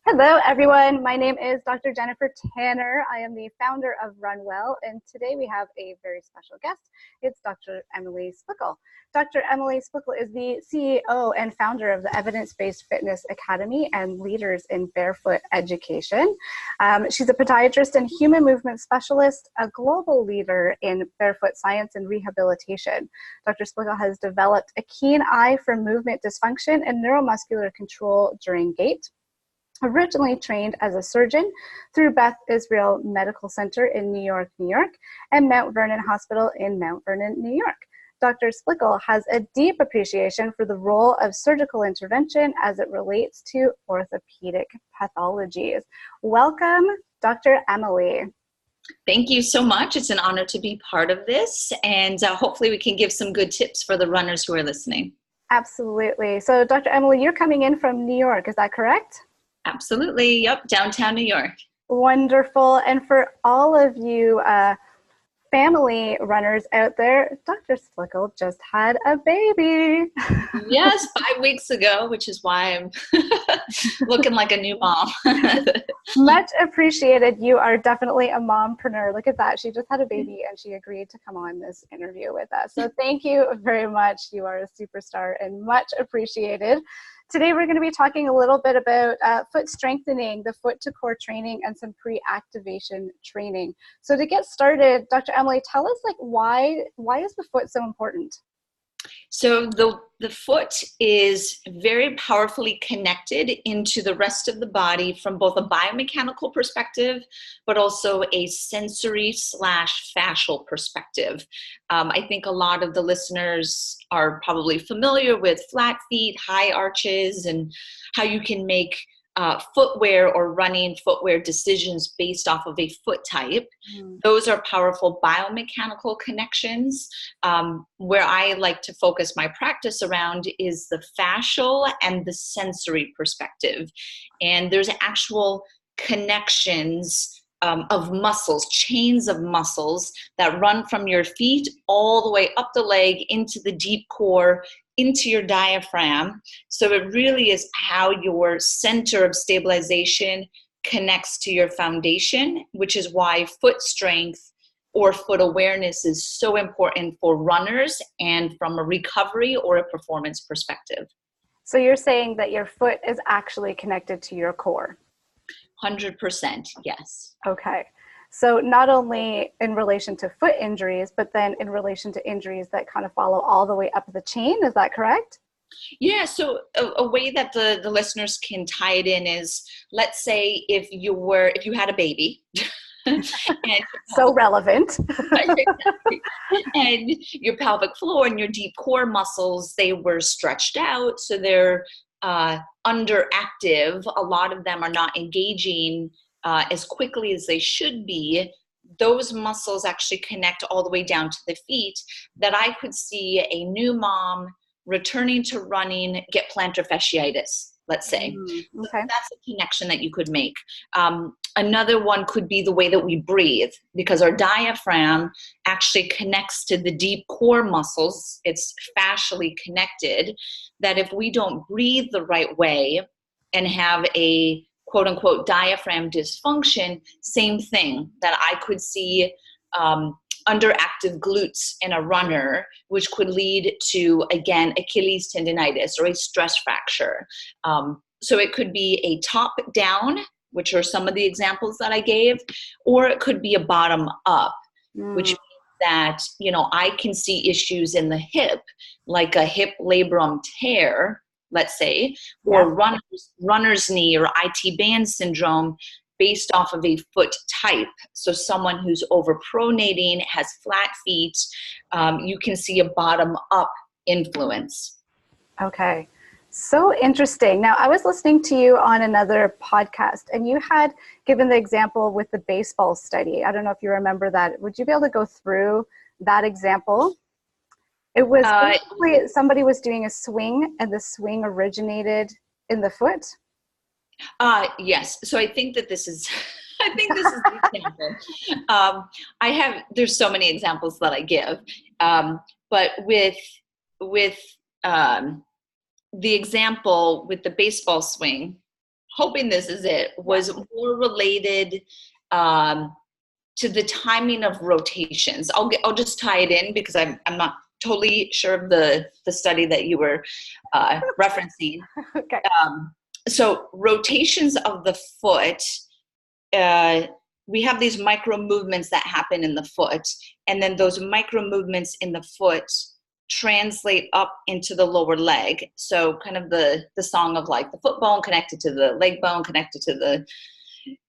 Hello, everyone. My name is Dr. Jennifer Tanner. I am the founder of Run Well, and today we have a very special guest. It's Dr. Emily Splichal. Dr. Emily Splichal is the CEO and founder of the Evidence-Based Fitness Academy and Leaders in Barefoot Education. She's a podiatrist and human movement specialist, a global leader in barefoot science and rehabilitation. Dr. Splichal has developed a keen eye for movement dysfunction and neuromuscular control during gait. Originally trained as a surgeon through Beth Israel Medical Center in New York, and Mount Vernon Hospital in Mount Vernon, New York. Dr. Splichal has a deep appreciation for the role of surgical intervention as it relates to orthopedic pathologies. Welcome, Dr. Emily. Thank you so much. It's an honor to be part of this, and hopefully we can give some good tips for the runners who are listening. Absolutely. So, Dr. Emily, you're coming in from New York, is that correct? Absolutely. Yep. Downtown New York. Wonderful. And for all of you family runners out there, Dr. Splichal just had a baby. Yes, 5 weeks ago, which is why I'm looking like a new mom. Much appreciated. You are definitely a mompreneur. Look at that. She just had a baby and she agreed to come on this interview with us. So thank you very much. You are a superstar and much appreciated. Today, we're going to be talking a little bit about foot strengthening, the foot to core training, and some pre-activation training. So to get started, Dr. Emily, tell us why is the foot so important? So the foot is very powerfully connected into the rest of the body from both a biomechanical perspective, but also a sensory/fascial perspective. I think a lot of the listeners are probably familiar with flat feet, high arches, and how you can make footwear or running footwear decisions based off of a foot type. Those are powerful biomechanical connections. Where I like to focus my practice around is the fascial and the sensory perspective. And there's actual connections of muscles, chains of muscles that run from your feet all the way up the leg into the deep core, into your diaphragm. So it really is how your center of stabilization connects to your foundation, which is why foot strength or foot awareness is so important for runners and from a recovery or a performance perspective. So you're saying that your foot is actually connected to your core? 100%, yes. Okay. So not only in relation to foot injuries, but then in relation to injuries that kind of follow all the way up the chain, is that correct? Yeah, so a way that the listeners can tie it in is, let's say if you had a baby. And so relevant. Exactly. And your pelvic floor and your deep core muscles, they were stretched out, so they're underactive. A lot of them are not engaging as quickly as they should be. Those muscles actually connect all the way down to the feet, that I could see a new mom returning to running get plantar fasciitis, let's say. Okay. That's a connection that you could make. Another one could be the way that we breathe, because our diaphragm actually connects to the deep core muscles. It's fascially connected, that if we don't breathe the right way and have a quote unquote diaphragm dysfunction, same thing, that I could see underactive glutes in a runner, which could lead to, again, Achilles tendonitis or a stress fracture. So it could be a top down, which are some of the examples that I gave, or it could be a bottom up, which means that, I can see issues in the hip, like a hip labrum tear, let's say, or runner's knee or IT band syndrome based off of a foot type. So someone who's overpronating, has flat feet, you can see a bottom up influence. Okay. So interesting. Now, I was listening to you on another podcast, and you had given the example with the baseball study. I don't know if you remember that. Would you be able to go through that example? It was basically somebody was doing a swing, and the swing originated in the foot. Yes. So I think that this is, the example. There's so many examples that I give, but with the example with the baseball swing, hoping this is it, was more related to the timing of rotations. I'll just tie it in because I'm not totally sure of the study that you were referencing. Okay. So rotations of the foot, we have these micro movements that happen in the foot, and then those micro movements in the foot translate up into the lower leg. So kind of the song of like the foot bone connected to the leg bone, connected to the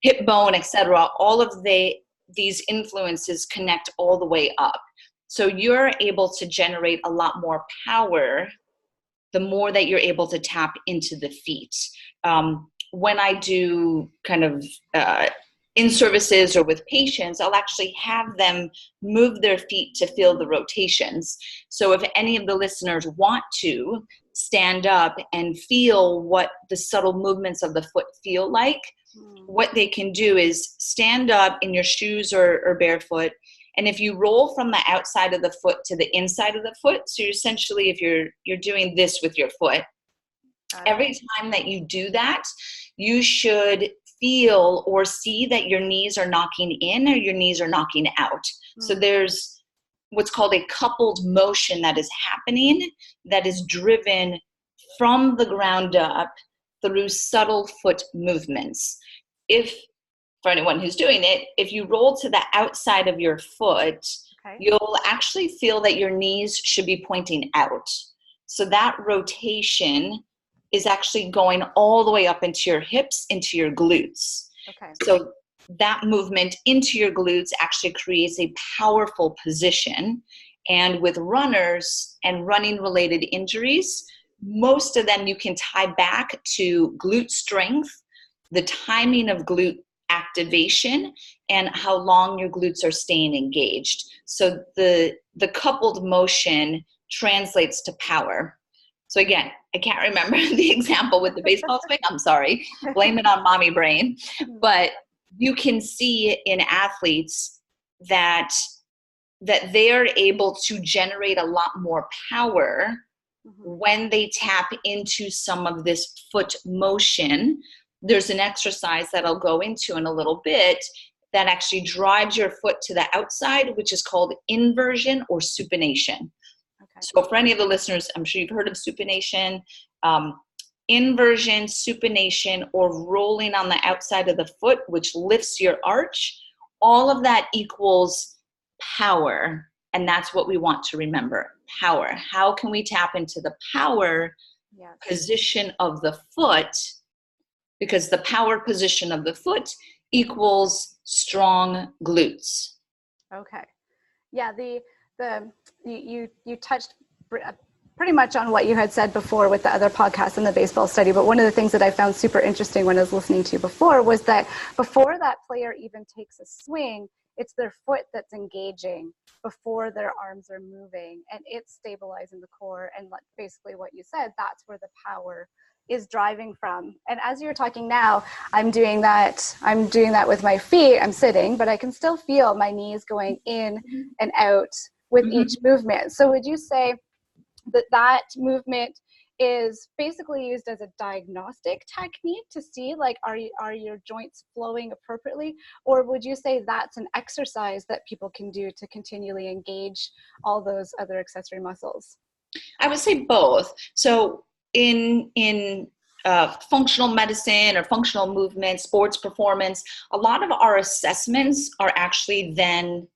hip bone, etc. All of these influences connect all the way up. So you're able to generate a lot more power the more that you're able to tap into the feet. When I do kind of in services or with patients, I'll actually have them move their feet to feel the rotations. So if any of the listeners want to stand up and feel what the subtle movements of the foot feel like, what they can do is stand up in your shoes or barefoot. And if you roll from the outside of the foot to the inside of the foot, so essentially if you're doing this with your foot, every time that you do that, you should feel or see that your knees are knocking in or your knees are knocking out. So there's what's called a coupled motion that is happening, that is driven from the ground up through subtle foot movements. For anyone who's doing it, if you roll to the outside of your foot, you'll actually feel that your knees should be pointing out. So that rotation is actually going all the way up into your hips, into your glutes. So that movement into your glutes actually creates a powerful position. And with runners and running related injuries, most of them you can tie back to glute strength, the timing of glute activation, and how long your glutes are staying engaged. So the coupled motion translates to power. So again, I can't remember the example with the baseball swing. I'm sorry. Blame it on mommy brain. But you can see in athletes that they are able to generate a lot more power when they tap into some of this foot motion. There's an exercise that I'll go into in a little bit that actually drives your foot to the outside, which is called inversion or supination. So for any of the listeners, I'm sure you've heard of supination. Inversion, supination, or rolling on the outside of the foot, which lifts your arch, all of that equals power. And that's what we want to remember, power. How can we tap into the power position of the foot? Because the power position of the foot equals strong glutes. Okay. Yeah, you touched pretty much on what you had said before with the other podcast and the baseball study, but one of the things that I found super interesting when I was listening to you before was that before that player even takes a swing, it's their foot that's engaging before their arms are moving, and it's stabilizing the core. And basically what you said, that's where the power is driving from. And as you're talking now, I'm doing that with my feet. I'm sitting, but I can still feel my knees going in and out with each movement. So would you say that movement is basically used as a diagnostic technique to see, like, are your joints flowing appropriately? Or would you say that's an exercise that people can do to continually engage all those other accessory muscles? I would say both. So in functional medicine or functional movement, sports performance, a lot of our assessments are actually then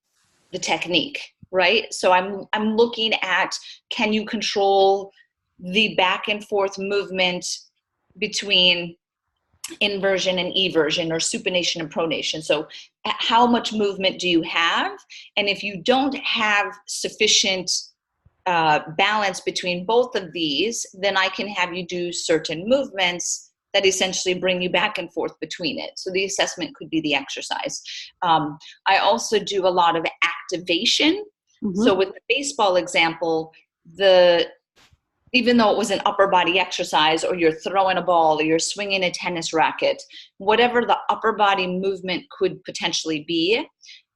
the technique, right? So I'm looking at, can you control the back and forth movement between inversion and eversion, or supination and pronation? So how much movement do you have? And if you don't have sufficient balance between both of these, then I can have you do certain movements that essentially bring you back and forth between it. So the assessment could be the exercise. I also do a lot of activation. So with the baseball example, even though it was an upper body exercise, or you're throwing a ball, or you're swinging a tennis racket, whatever the upper body movement could potentially be,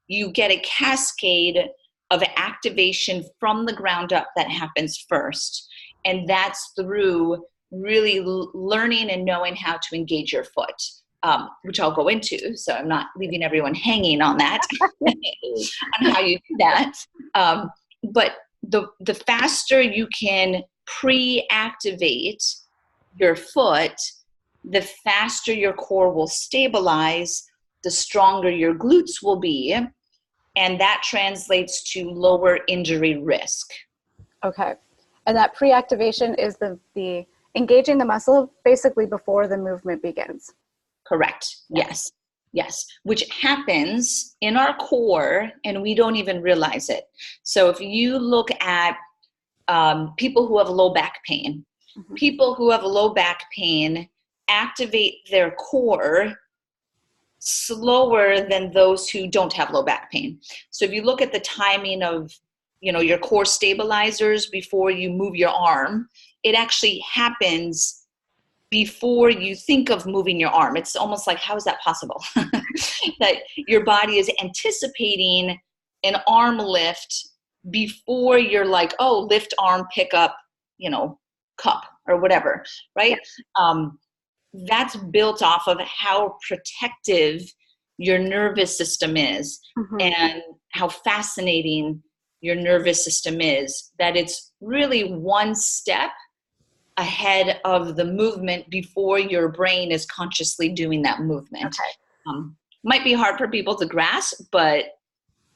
you get a cascade of activation from the ground up that happens first. And that's through really learning and knowing how to engage your foot, which I'll go into. So I'm not leaving everyone hanging on that, on how you do that. But the faster you can pre-activate your foot, the faster your core will stabilize, the stronger your glutes will be, and that translates to lower injury risk. Okay. And that pre-activation is the engaging the muscle basically before the movement begins. Correct. Yes. Yes. Which happens in our core and we don't even realize it. So if you look at people who have low back pain, people who have low back pain activate their core slower than those who don't have low back pain. So if you look at the timing of, your core stabilizers before you move your arm, it actually happens before you think of moving your arm. It's almost like, how is that possible? That your body is anticipating an arm lift before you're like, oh, lift arm, pick up, cup or whatever, right? That's built off of how protective your nervous system is and how fascinating your nervous system is, that it's really one step ahead of the movement before your brain is consciously doing that movement. Okay. Might be hard for people to grasp, but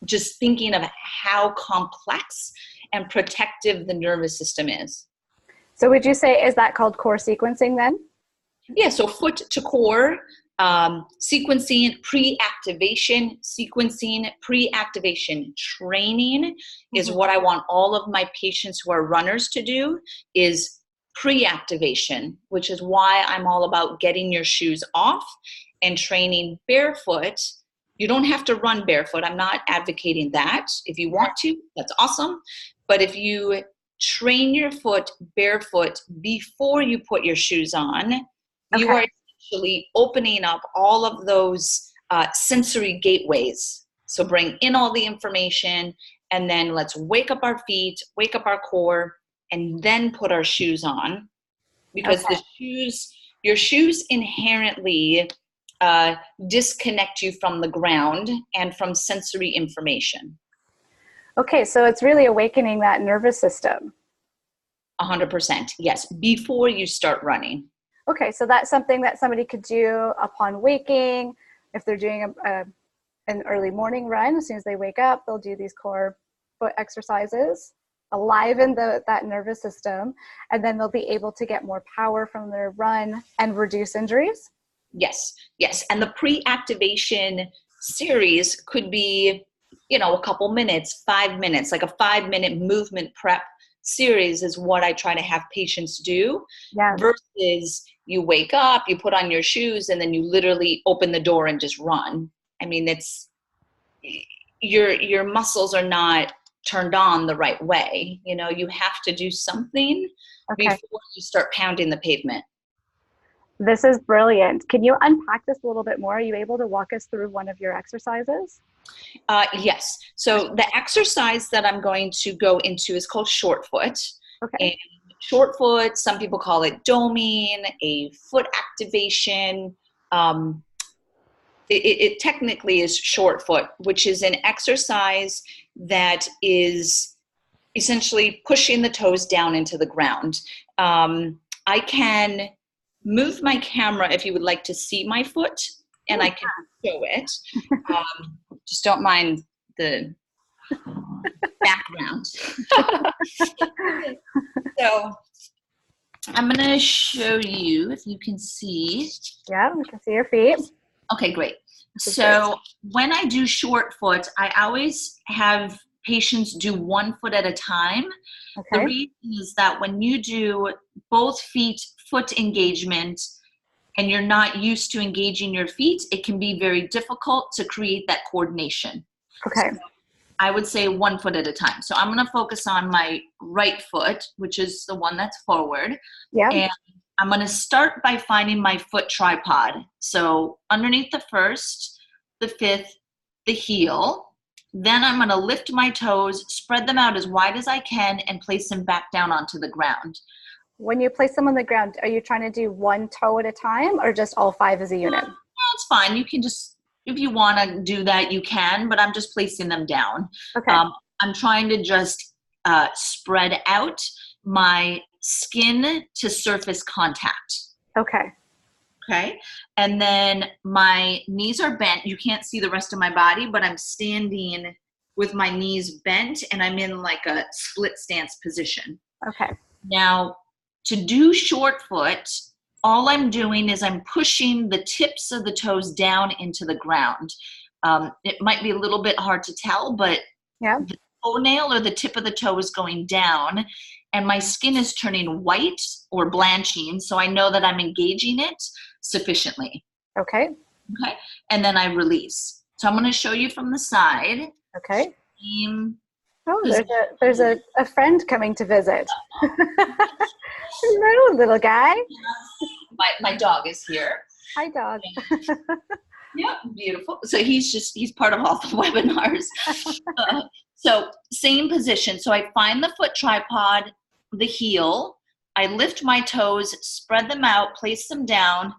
just thinking of how complex and protective the nervous system is. So would you say, is that called core sequencing then? Yeah, so foot to core, sequencing, pre-activation training is what I want all of my patients who are runners to do, is pre-activation, which is why I'm all about getting your shoes off and training barefoot. You don't have to run barefoot. I'm not advocating that. If you want to, that's awesome. But if you train your foot barefoot before you put your shoes on, you are essentially opening up all of those sensory gateways. So bring in all the information, and then let's wake up our feet, wake up our core, and then put our shoes on. Because your shoes inherently disconnect you from the ground and from sensory information. Okay, so it's really awakening that nervous system. 100%, yes, before you start running. Okay, so that's something that somebody could do upon waking. If they're doing an early morning run, as soon as they wake up, they'll do these core foot exercises, enliven that nervous system, and then they'll be able to get more power from their run and reduce injuries. Yes. And the pre-activation series could be, a couple minutes, 5 minutes, like a 5-minute movement prep series is what I try to have patients do. Versus you wake up, you put on your shoes, and then you literally open the door and just run. I mean, it's your muscles are not turned on the right way. You have to do something before you start pounding the pavement. This is brilliant. Can you unpack this a little bit more? Are you able to walk us through one of your exercises? Yes. So the exercise that I'm going to go into is called short foot. Okay. And short foot, some people call it doming, a foot activation. It technically is short foot, which is an exercise that is essentially pushing the toes down into the ground. I can move my camera if you would like to see my foot, and I can show it. Just don't mind the background. So I'm going to show you if you can see. Yeah, we can see your feet. Okay, great. So when I do short foot, I always have patients do one foot at a time. Okay. The reason is that when you do both feet foot engagement and you're not used to engaging your feet, it can be very difficult to create that coordination. Okay. So I would say 1 foot at a time. So I'm going to focus on my right foot, which is the one that's forward. Yeah. And I'm going to start by finding my foot tripod. So underneath the first, the fifth, the heel. Then I'm going to lift my toes, spread them out as wide as I can, and place them back down onto the ground. When you place them on the ground, are you trying to do one toe at a time or just all 5 as a unit? That's fine. You can just, if you want to do that, you can, but I'm just placing them down. Okay. I'm trying to just spread out my skin to surface contact. Okay. Okay. And then my knees are bent. You can't see the rest of my body, but I'm standing with my knees bent and I'm in like a split stance position. Okay. Now, to do short foot, all I'm doing is I'm pushing the tips of the toes down into the ground. It might be a little bit hard to tell, but Yeah. the toenail or the tip of the toe is going down and my skin is turning white or blanching, so I know that I'm engaging it sufficiently. Okay. Okay, and then I release. So I'm going to show you from the side. Okay. Same Oh, position. there's a friend coming to visit. Hello, little guy. My dog is here. Hi, dog. Yeah, beautiful. So he's part of all the webinars. So same position. So I find the foot tripod, the heel, I lift my toes, spread them out, place them down.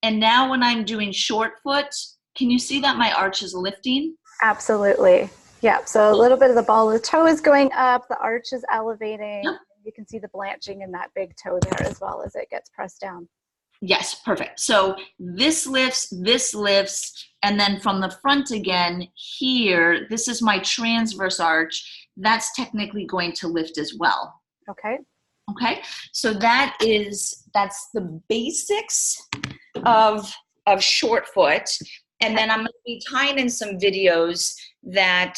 And now when I'm doing short foot, can you see that my arch is lifting? Absolutely. Yeah. So a little bit of the ball of the toe is going up, the arch is elevating. Yep. You can see the blanching in that big toe there as well as it gets pressed down. Yes, perfect. So this lifts, and then from the front again here, this is my transverse arch. That's technically going to lift as well. Okay. Okay, so that's the basics of short foot. And then I'm going to be tying in some videos that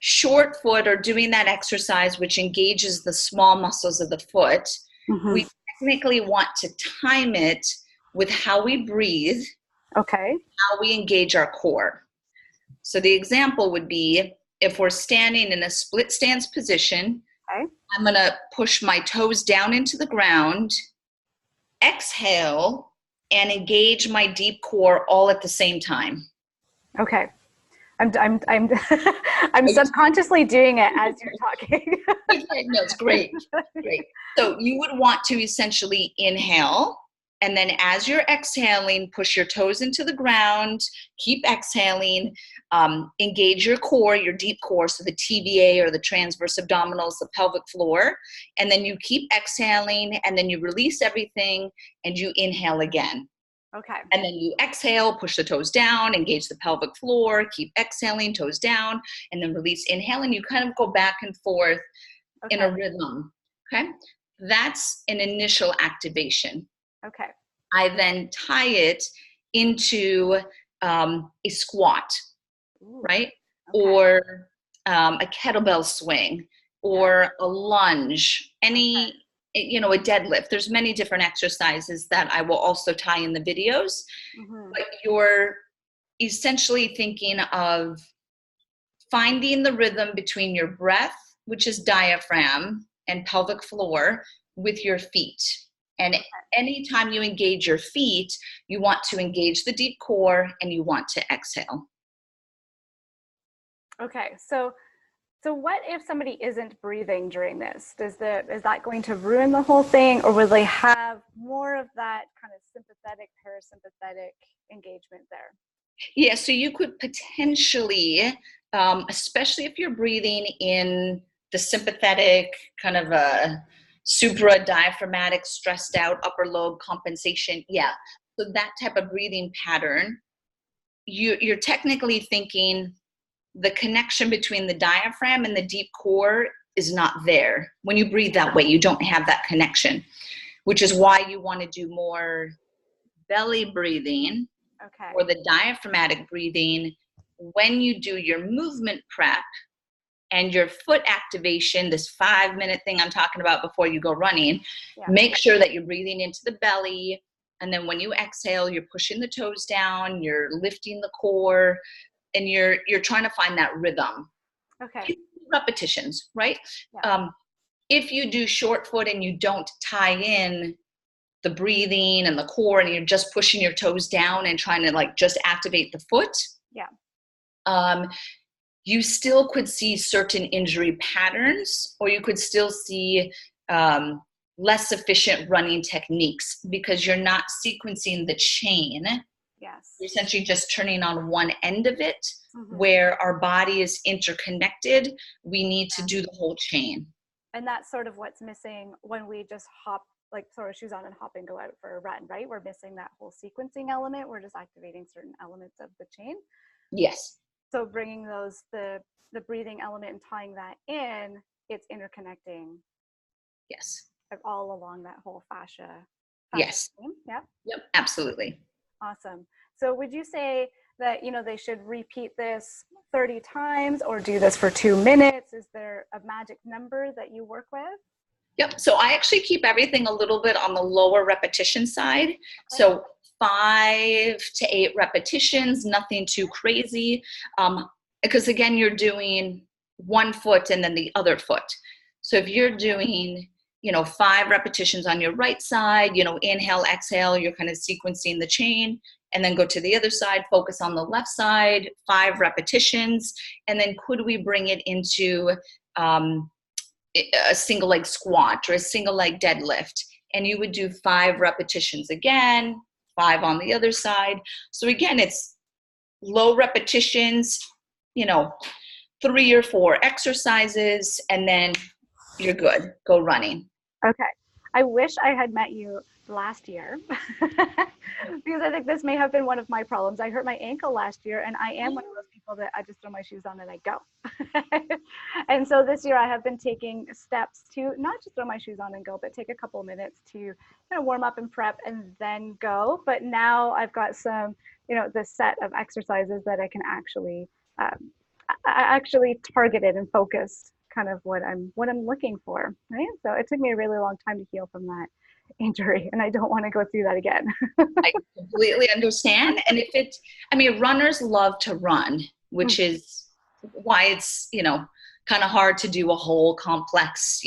short foot or doing that exercise, which engages the small muscles of the foot. Mm-hmm. We technically want to time it with how we breathe, Okay. how we engage our core. So the example would be if we're standing in a split stance position, Okay. I'm going to push my toes down into the ground, exhale, and engage my deep core all at the same time. Okay. I'm subconsciously doing it as you're talking. No, it's great. Great. So you would want to essentially inhale, and then as you're exhaling, push your toes into the ground, keep exhaling, engage your core, your deep core, so the TVA or the transverse abdominals, the pelvic floor, and then you keep exhaling, and then you release everything, and you inhale again. Okay. And then you exhale, push the toes down, engage the pelvic floor, keep exhaling, toes down, and then release, inhale, and you kind of go back and forth in a rhythm, okay? That's an initial activation. Okay. I then tie it into a squat, right? Okay. Or a kettlebell swing, or a lunge, any, a deadlift. There's many different exercises that I will also tie in the videos, but you're essentially thinking of finding the rhythm between your breath, which is diaphragm, and pelvic floor with your feet. And anytime you engage your feet, you want to engage the deep core and you want to exhale. Okay. So what if somebody isn't breathing during this? Is that going to ruin the whole thing, or will they have more of that kind of sympathetic, parasympathetic engagement there? Yeah, so you could potentially, especially if you're breathing in the sympathetic, kind of a supra-diaphragmatic, stressed out upper lobe compensation. Yeah, so that type of breathing pattern, you're technically thinking the connection between the diaphragm and the deep core is not there. When you breathe that way, you don't have that connection, which is why you want to do more belly breathing or the diaphragmatic breathing when you do your movement prep and your foot activation, this 5-minute thing I'm talking about before you go running. Make sure that you're breathing into the belly, and then when you exhale, you're pushing the toes down, you're lifting the core, and you're trying to find that rhythm. Okay. Repetitions, right? Yeah. If you do short foot and you don't tie in the breathing and the core, and you're just pushing your toes down and trying to like just activate the foot, you still could see certain injury patterns, or you could still see less efficient running techniques because you're not sequencing the chain. Yes. You're essentially just turning on one end of it. Mm-hmm. Where our body is interconnected, we need to do the whole chain. And that's sort of what's missing when we just hop, like throw our shoes on and hop and go out for a run, right? We're missing that whole sequencing element. We're just activating certain elements of the chain. Yes. So bringing those, the breathing element and tying that in, it's interconnecting. Yes. All along that whole fascia yes. Chain. Yeah. Yep. Absolutely. Awesome. So would you say that, they should repeat this 30 times or do this for 2 minutes? Is there a magic number that you work with? Yep. So I actually keep everything a little bit on the lower repetition side. Okay. So 5 to 8 repetitions, nothing too crazy. Because again, you're doing one foot and then the other foot. So if you're doing, 5 repetitions on your right side, inhale, exhale, you're kind of sequencing the chain, and then go to the other side, focus on the left side, 5 repetitions. And then could we bring it into a single leg squat or a single leg deadlift? And you would do 5 repetitions again, 5 on the other side. So again, it's low repetitions, 3 or 4 exercises, and then you're good. Go running. Okay. I wish I had met you last year because I think this may have been one of my problems. I hurt my ankle last year, and I am one of those people that I just throw my shoes on and I go. And so this year I have been taking steps to not just throw my shoes on and go, but take a couple of minutes to warm up and prep and then go. But now I've got some, this set of exercises that I can actually targeted and focused kind of what I'm looking for, right? So it took me a really long time to heal from that injury, and I don't want to go through that again. I completely understand. And runners love to run, which is why it's, kind of hard to do a whole complex,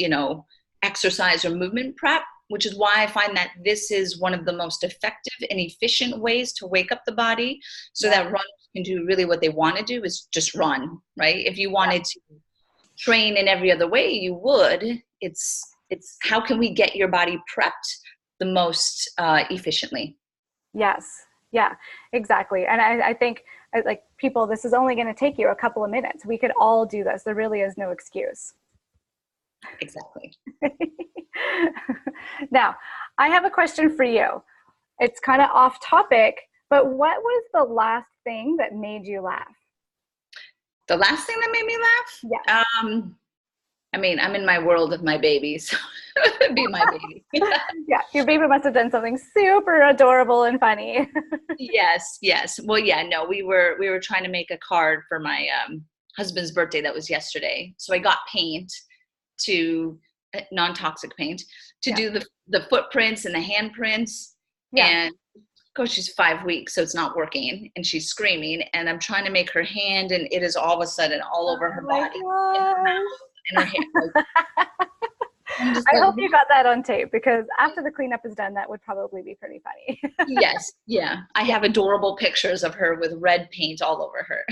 exercise or movement prep, which is why I find that this is one of the most effective and efficient ways to wake up the body so that runners can do really what they want to do is just run, right? If you wanted to train in every other way, you would. It's how can we get your body prepped the most efficiently? Yes. Yeah, exactly. And I think like people, this is only going to take you a couple of minutes. We could all do this. There really is no excuse. Exactly. Now, I have a question for you. It's kind of off topic, but what was the last thing that made you laugh? The last thing that made me laugh? Yeah. I'm in my world of my baby, so it'd be my baby. Yeah, your baby must have done something super adorable and funny. Yes. Well, yeah, no, we were trying to make a card for my husband's birthday that was yesterday. So I got paint non-toxic paint to do the footprints and the handprints. Yeah. And of course, she's 5 weeks, so it's not working, and she's screaming, and I'm trying to make her hand, and it is all of a sudden all over her body, in her mouth, and her hand. I hope you got that on tape, because after the cleanup is done, that would probably be pretty funny. Yes, yeah. I have adorable pictures of her with red paint all over her.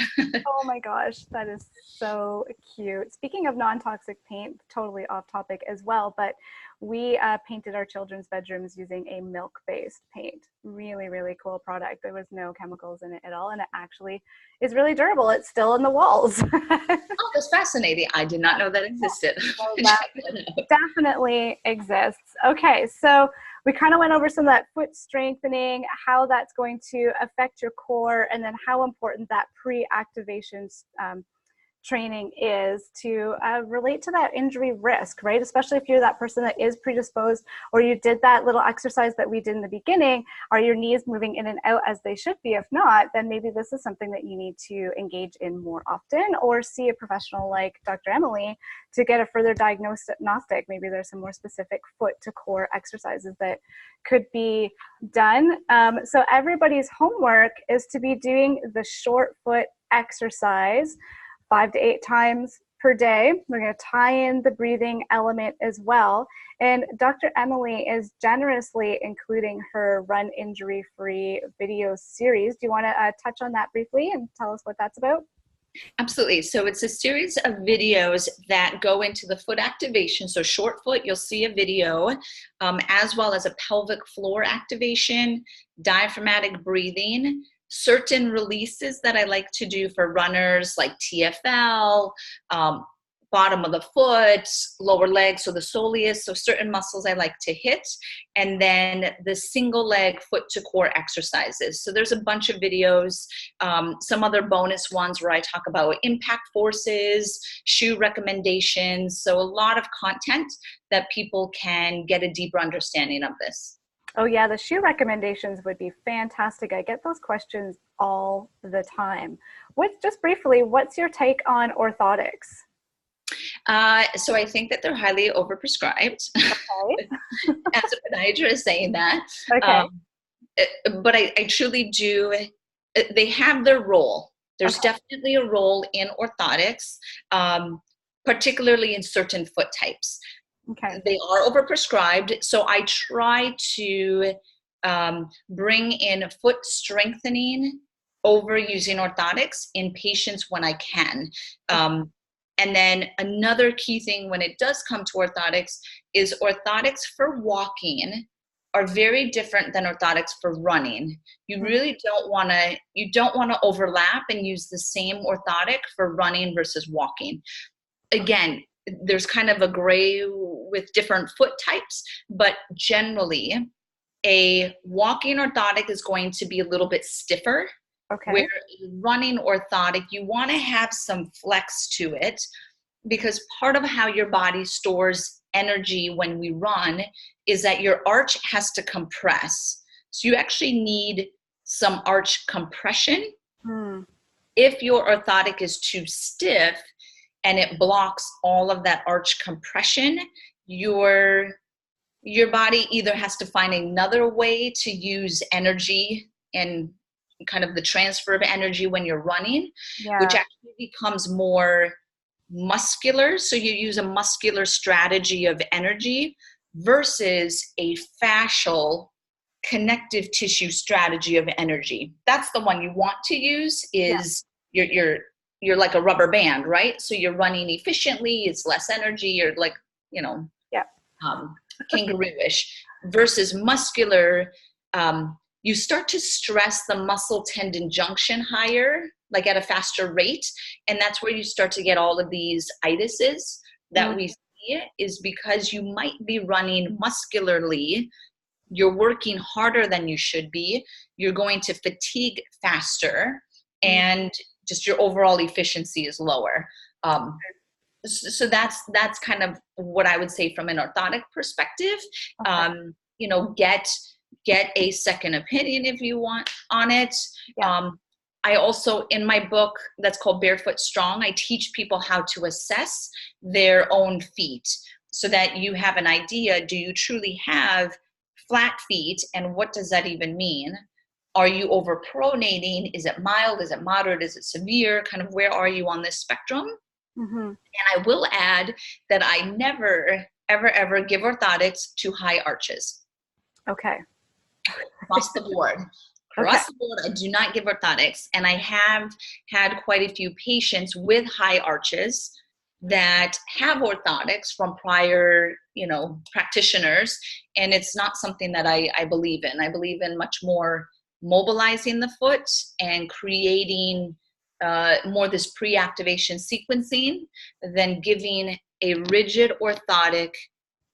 Oh my gosh, that is so cute. Speaking of non-toxic paint, totally off topic as well, but we painted our children's bedrooms using a milk-based paint. Really, really cool product. There was no chemicals in it at all, and it actually is really durable. It's still in the walls. Oh, that's fascinating. I did not know that existed. Well, that definitely exists. Okay, so we kind of went over some of that foot strengthening, how that's going to affect your core, and then how important that pre-activation training is to relate to that injury risk, right? Especially if you're that person that is predisposed, or you did that little exercise that we did in the beginning. Are your knees moving in and out as they should be? If not, then maybe this is something that you need to engage in more often, or see a professional like Dr. Emily to get a further diagnostic. Maybe there's some more specific foot to core exercises that could be done. So everybody's homework is to be doing the short foot exercise 5 to 8 times per day. We're going to tie in the breathing element as well. And Dr. Emily is generously including her Run Injury Free video series. Do you want to touch on that briefly and tell us what that's about? Absolutely. So it's a series of videos that go into the foot activation. So short foot, you'll see a video, as well as a pelvic floor activation, diaphragmatic breathing, certain releases that I like to do for runners like TFL, bottom of the foot, lower leg, so the soleus, so certain muscles I like to hit, and then the single leg foot to core exercises. So there's a bunch of videos, some other bonus ones where I talk about impact forces, shoe recommendations, so a lot of content that people can get a deeper understanding of this. Oh yeah, the shoe recommendations would be fantastic. I get those questions all the time. Just briefly, what's your take on orthotics? So I think that they're highly overprescribed. Okay. As a podiatrist saying that. Okay. But I truly do, they have their role. There's Okay. definitely a role in orthotics, particularly in certain foot types. Okay. They are overprescribed, so I try to bring in foot strengthening over using orthotics in patients when I can. And then another key thing when it does come to orthotics is orthotics for walking are very different than orthotics for running. You really don't want to overlap and use the same orthotic for running versus walking. Again, there's kind of a gray with different foot types, but generally a walking orthotic is going to be a little bit stiffer. Okay. Where running orthotic, you want to have some flex to it, because part of how your body stores energy when we run is that your arch has to compress. So you actually need some arch compression. If your orthotic is too stiff and it blocks all of that arch compression, your body either has to find another way to use energy and kind of the transfer of energy when you're running, which actually becomes more muscular. So you use a muscular strategy of energy versus a fascial connective tissue strategy of energy. That's the one you want to use. Is you're like a rubber band, right? So you're running efficiently, it's less energy, you're like, kangaroo-ish. Versus muscular, you start to stress the muscle tendon junction higher, like at a faster rate. And that's where you start to get all of these itises that we see, is because you might be running muscularly, you're working harder than you should be, you're going to fatigue faster, and just your overall efficiency is lower. So that's kind of what I would say from an orthotic perspective. Get a second opinion if you want on it. I also, in my book that's called Barefoot Strong, I teach people how to assess their own feet so that you have an idea. Do you truly have flat feet, and what does that even mean? Are you overpronating? Is it mild? Is it moderate? Is it severe? Kind of where are you on this spectrum? And I will add that I never, ever, ever give orthotics to high arches. Okay. Across the board. Across the board, I do not give orthotics. And I have had quite a few patients with high arches that have orthotics from prior, practitioners. And it's not something that I believe in. I believe in much more mobilizing the foot and creating more this pre-activation sequencing than giving a rigid orthotic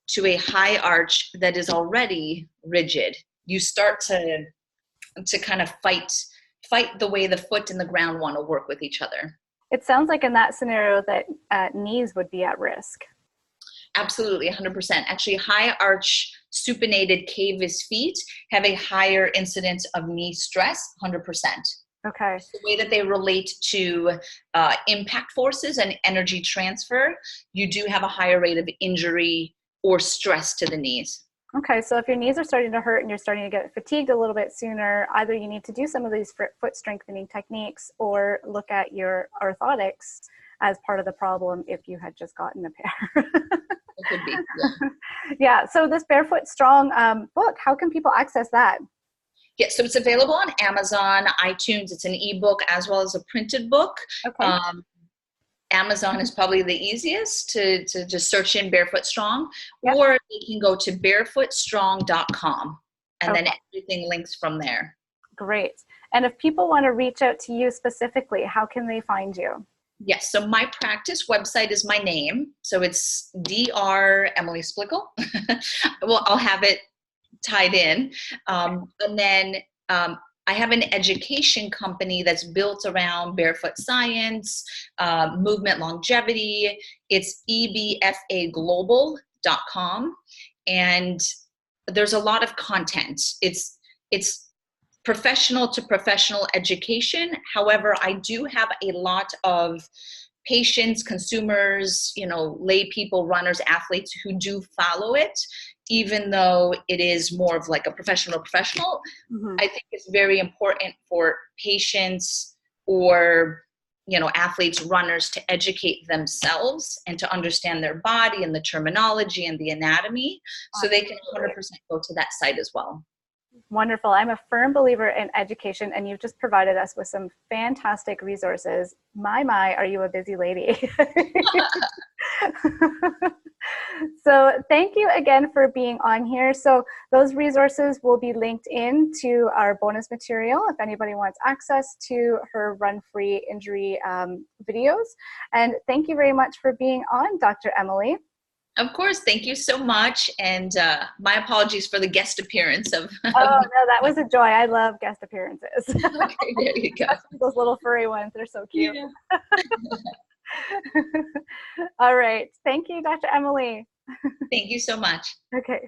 to a high arch that is already rigid. You start to kind of fight the way the foot and the ground want to work with each other. It sounds like in that scenario that knees would be at risk. Absolutely, 100%. Actually, high arch supinated cavus feet have a higher incidence of knee stress, 100%. Okay. The way that they relate to impact forces and energy transfer, you do have a higher rate of injury or stress to the knees. Okay, so if your knees are starting to hurt and you're starting to get fatigued a little bit sooner, either you need to do some of these foot strengthening techniques or look at your orthotics as part of the problem if you had just gotten a pair. It could be, yeah. Yeah, so this Barefoot Strong book, how can people access that? Yeah, so it's available on Amazon, iTunes. It's an ebook as well as a printed book. Okay. Amazon is probably the easiest to just search in Barefoot Strong, Yep. or you can go to barefootstrong.com, and then Okay. everything links from there. Great. And if people want to reach out to you specifically, how can they find you? Yes, so my practice website is my name. So it's Dr. Emily Splichal. Well, I'll have it tied in. And then I have an education company that's built around Barefoot Science, movement longevity. It's ebfaglobal.com. And there's a lot of content. It's professional to professional education. However, I do have a lot of patients, consumers, lay people, runners, athletes who do follow it, even though it is more of like a professional. Mm-hmm. I think it's very important for patients or athletes, runners to educate themselves and to understand their body and the terminology and the anatomy, so they can 100% go to that site as well. Wonderful. I'm a firm believer in education, and you've just provided us with some fantastic resources. My, are you a busy lady? So thank you again for being on here. So those resources will be linked in to our bonus material if anybody wants access to her run-free injury videos. And thank you very much for being on, Dr. Emily. Of course. Thank you so much. And my apologies for the guest appearance of. Oh, no, that was a joy. I love guest appearances. Okay, there you go. Those little furry ones, they're so cute. Yeah. All right. Thank you, Dr. Emily. Thank you so much. Okay.